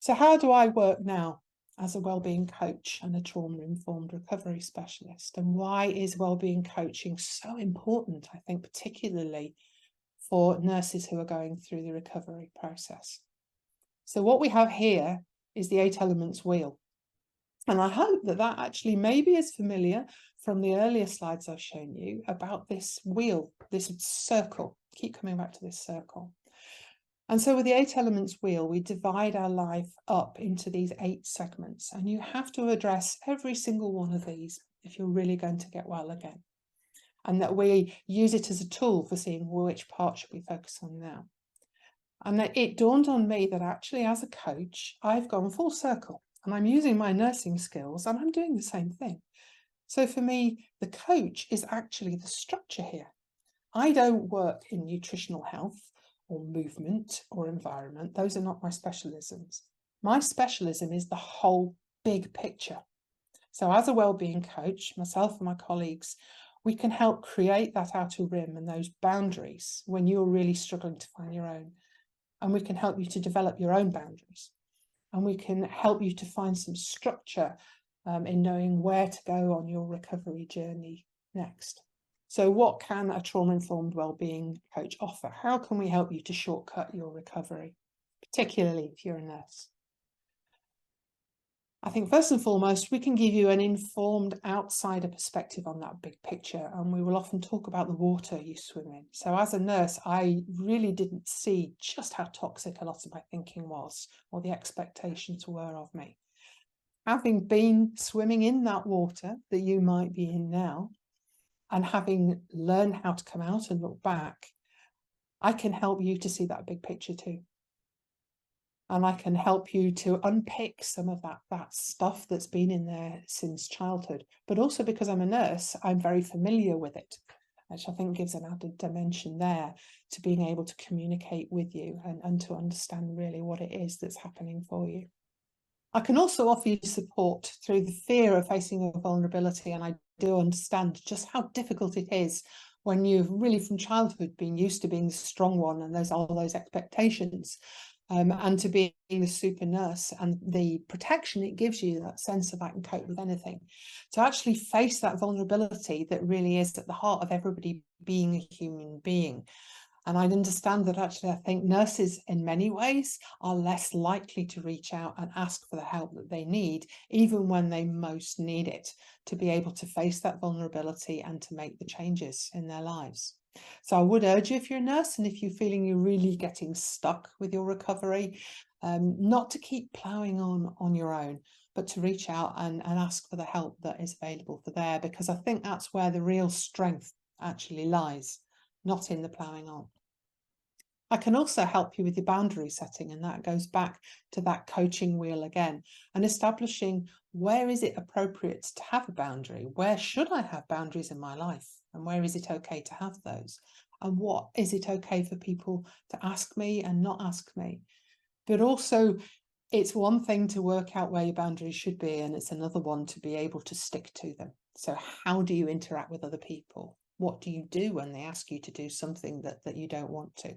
So how do I work now as a wellbeing coach and a trauma-informed recovery specialist? And why is wellbeing coaching so important, I think, particularly for nurses who are going through the recovery process? So what we have here is the 8 elements wheel. And I hope that that actually maybe is familiar from the earlier slides I've shown you about this wheel, this circle. Keep coming back to this circle. And so with the 8 elements wheel, we divide our life up into these 8 segments, and you have to address every single one of these if you're really going to get well again. And that we use it as a tool for seeing which part should we focus on now. And that it dawned on me that actually as a coach, I've gone full circle and I'm using my nursing skills and I'm doing the same thing. So for me, the coach is actually the structure here. I don't work in nutritional health or movement or environment. Those are not my specialisms. My specialism is the whole big picture. So as a wellbeing coach, myself and my colleagues, we can help create that outer rim and those boundaries when you're really struggling to find your own. And we can help you to develop your own boundaries. And we can help you to find some structure in knowing where to go on your recovery journey next. So what can a trauma-informed wellbeing coach offer? How can we help you to shortcut your recovery, particularly if you're a nurse? I think first and foremost, we can give you an informed outsider perspective on that big picture, and we will often talk about the water you swim in. So as a nurse, I really didn't see just how toxic a lot of my thinking was, or the expectations were of me. Having been swimming in that water that you might be in now, and having learned how to come out and look back, I can help you to see that big picture too. And I can help you to unpick some of that stuff that's been in there since childhood. But also because I'm a nurse, I'm very familiar with it, which I think gives an added dimension there to being able to communicate with you and to understand really what it is that's happening for you. I can also offer you support through the fear of facing a vulnerability, and I do understand just how difficult it is when you've really from childhood been used to being the strong one and there's all those expectations. And to being the super nurse and the protection it gives you, that sense of I can cope with anything, to actually face that vulnerability that really is at the heart of everybody being a human being. And I understand that actually I think nurses in many ways are less likely to reach out and ask for the help that they need, even when they most need it, to be able to face that vulnerability and to make the changes in their lives. So I would urge you, if you're a nurse and if you're feeling you're really getting stuck with your recovery, not to keep ploughing on your own, but to reach out and ask for the help that is available for there, because I think that's where the real strength actually lies, not in the ploughing on. I can also help you with your boundary setting, and that goes back to that coaching wheel again, and establishing where is it appropriate to have a boundary, where should I have boundaries in my life, and where is it okay to have those, and what is it okay for people to ask me and not ask me. But also, it's one thing to work out where your boundaries should be, and it's another one to be able to stick to them. So how do you interact with other people? What do you do when they ask you to do something that you don't want to?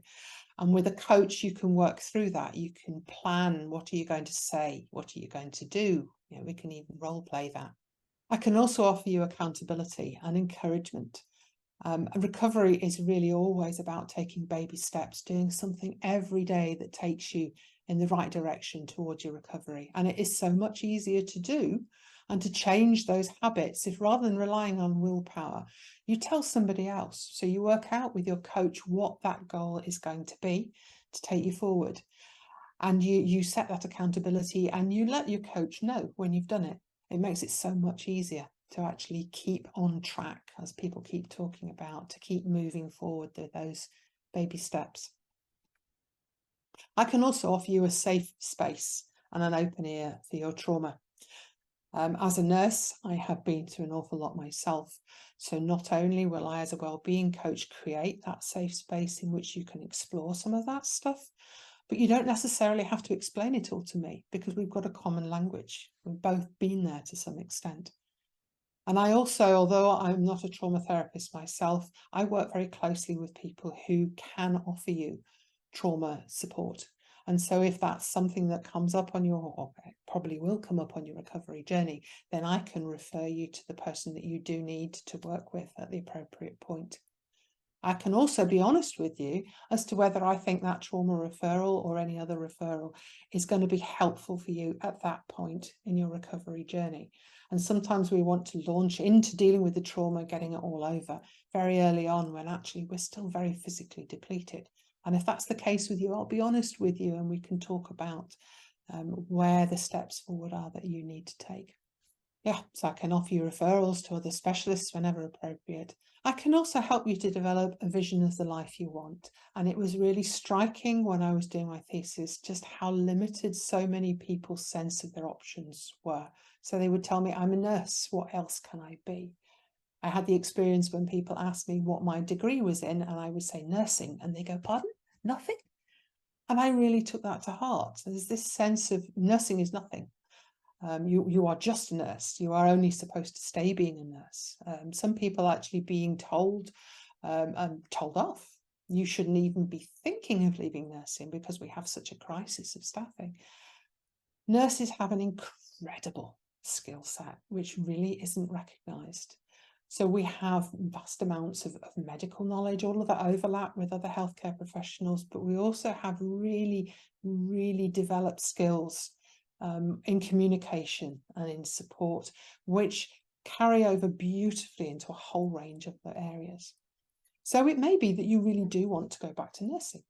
And with a coach, you can work through that. You can plan, what are you going to say? What are you going to do? You know, we can even role play that. I can also offer you accountability and encouragement. Recovery is really always about taking baby steps, doing something every day that takes you in the right direction towards your recovery. And it is so much easier to do and to change those habits if, rather than relying on willpower, you tell somebody else. So you work out with your coach what that goal is going to be to take you forward. And you set that accountability and you let your coach know when you've done it. It makes it so much easier to actually keep on track, as people keep talking about, to keep moving forward with those baby steps. I can also offer you a safe space and an open ear for your trauma. As a nurse, I have been through an awful lot myself. So not only will I, as a wellbeing coach, create that safe space in which you can explore some of that stuff, but you don't necessarily have to explain it all to me, because we've got a common language. We've both been there to some extent. And I also, although I'm not a trauma therapist myself, I work very closely with people who can offer you trauma support. And so if that's something that comes up on your, or it probably will come up on your recovery journey, then I can refer you to the person that you do need to work with at the appropriate point. I can also be honest with you as to whether I think that trauma referral or any other referral is going to be helpful for you at that point in your recovery journey. And sometimes we want to launch into dealing with the trauma, getting it all over very early on, when actually we're still very physically depleted. And if that's the case with you, I'll be honest with you, and we can talk about where the steps forward are that you need to take. Yeah, so I can offer you referrals to other specialists whenever appropriate. I can also help you to develop a vision of the life you want. And it was really striking when I was doing my thesis, just how limited so many people's sense of their options were. So they would tell me, I'm a nurse, what else can I be? I had the experience when people asked me what my degree was in, and I would say nursing, and they go, pardon, nothing? And I really took that to heart. There's this sense of nursing is nothing. You are just a nurse. You are only supposed to stay being a nurse. Some people actually being told off. You shouldn't even be thinking of leaving nursing because we have such a crisis of staffing. Nurses have an incredible skill set, which really isn't recognised. So we have vast amounts of medical knowledge, all of that overlap with other healthcare professionals, but we also have really, really developed skills in communication and in support, which carry over beautifully into a whole range of the areas. So it may be that you really do want to go back to nursing,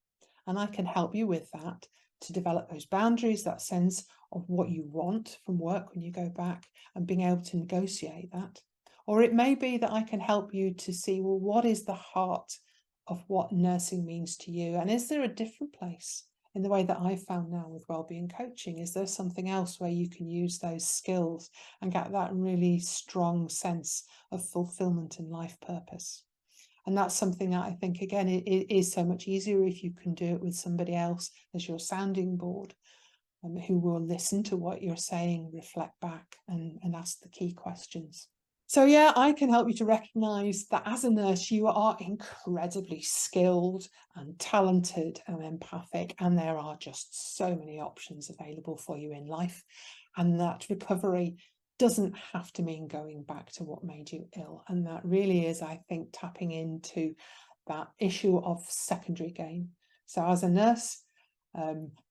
and I can help you with that, to develop those boundaries, that sense of what you want from work when you go back, and being able to negotiate that. Or it may be that I can help you to see, well, what is the heart of what nursing means to you? And is there a different place in the way that I've found now with wellbeing coaching? Is there something else where you can use those skills and get that really strong sense of fulfillment and life purpose? And that's something that I think, again, it is so much easier if you can do it with somebody else as your sounding board, who will listen to what you're saying, reflect back, and ask the key questions. So yeah, I can help you to recognize that as a nurse, you are incredibly skilled and talented and empathic, and there are just so many options available for you in life. And that recovery doesn't have to mean going back to what made you ill. And that really is, I think, tapping into that issue of secondary gain. So as a nurse,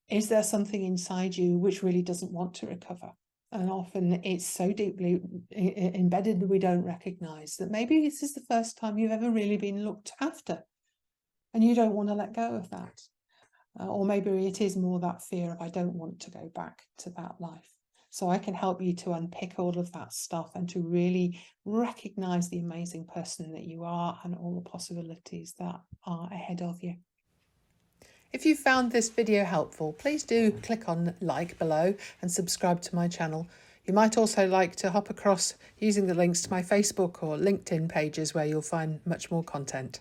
is there something inside you which really doesn't want to recover? And often it's so deeply embedded that we don't recognize that maybe this is the first time you've ever really been looked after, and you don't want to let go of that. Or maybe it is more that fear of, I don't want to go back to that life. So I can help you to unpick all of that stuff and to really recognize the amazing person that you are and all the possibilities that are ahead of you. If you found this video helpful, please do click on like below and subscribe to my channel. You might also like to hop across using the links to my Facebook or LinkedIn pages, where you'll find much more content.